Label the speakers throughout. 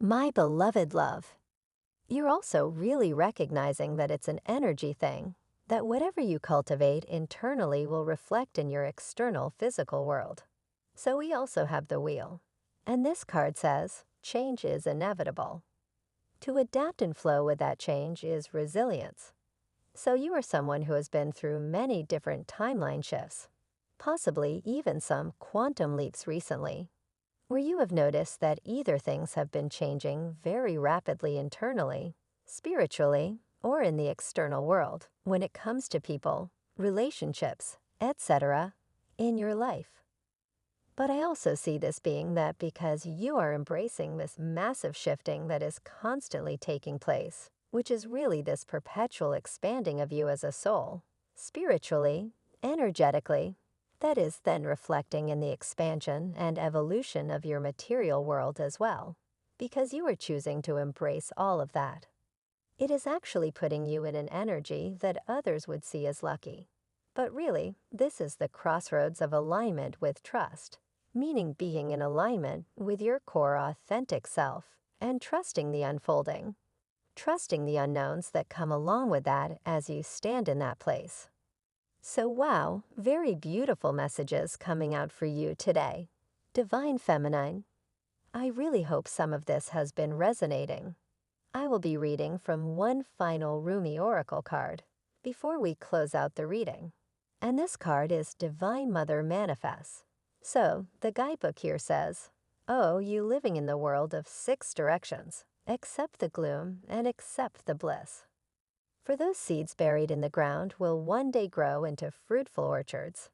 Speaker 1: My beloved love, you're also really recognizing that it's an energy thing, that whatever you cultivate internally will reflect in your external physical world. So we also have the wheel. And this card says, change is inevitable. To adapt and flow with that change is resilience. So you are someone who has been through many different timeline shifts, possibly even some quantum leaps recently, where you have noticed that either things have been changing very rapidly internally, spiritually, or in the external world when it comes to people, relationships, etc., in your life. But I also see this being that because you are embracing this massive shifting that is constantly taking place, which is really this perpetual expanding of you as a soul, spiritually, energetically, that is then reflecting in the expansion and evolution of your material world as well, because you are choosing to embrace all of that. It is actually putting you in an energy that others would see as lucky. But really, this is the crossroads of alignment with trust, meaning being in alignment with your core authentic self and trusting the unfolding, trusting the unknowns that come along with that as you stand in that place. So wow, very beautiful messages coming out for you today. Divine Feminine, I really hope some of this has been resonating. I will be reading from one final Rumi Oracle card before we close out the reading. And this card is Divine Mother Manifests. So, the guidebook here says, oh, you living in the world of 6 directions, accept the gloom and accept the bliss. For those seeds buried in the ground will one day grow into fruitful orchards.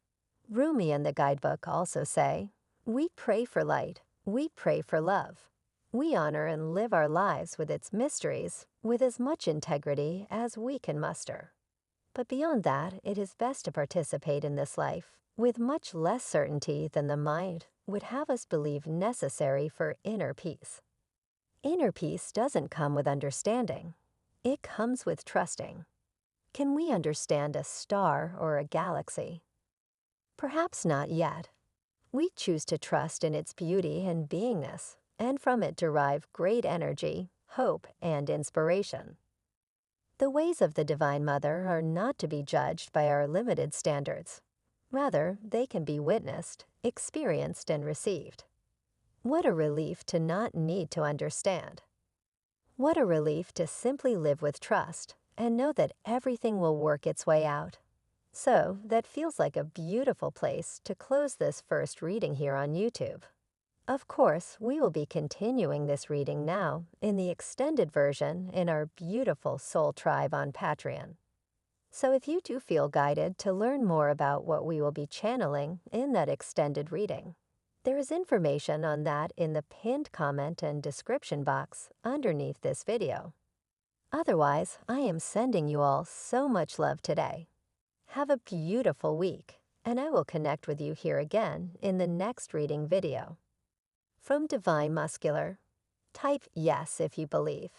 Speaker 1: Rumi and the guidebook also say, we pray for light, we pray for love. We honor and live our lives with its mysteries with as much integrity as we can muster. But beyond that, it is best to participate in this life with much less certainty than the mind would have us believe necessary for inner peace. Inner peace doesn't come with understanding. It comes with trusting. Can we understand a star or a galaxy? Perhaps not yet. We choose to trust in its beauty and beingness, and from it derive great energy, hope, and inspiration. The ways of the Divine Mother are not to be judged by our limited standards. Rather, they can be witnessed, experienced, and received. What a relief to not need to understand. What a relief to simply live with trust and know that everything will work its way out. So, that feels like a beautiful place to close this first reading here on YouTube. Of course, we will be continuing this reading now in the extended version in our beautiful Soul Tribe on Patreon. So if you do feel guided to learn more about what we will be channeling in that extended reading, there is information on that in the pinned comment and description box underneath this video. Otherwise, I am sending you all so much love today. Have a beautiful week, and I will connect with you here again in the next reading video. From Divine Muscular, type yes if you believe.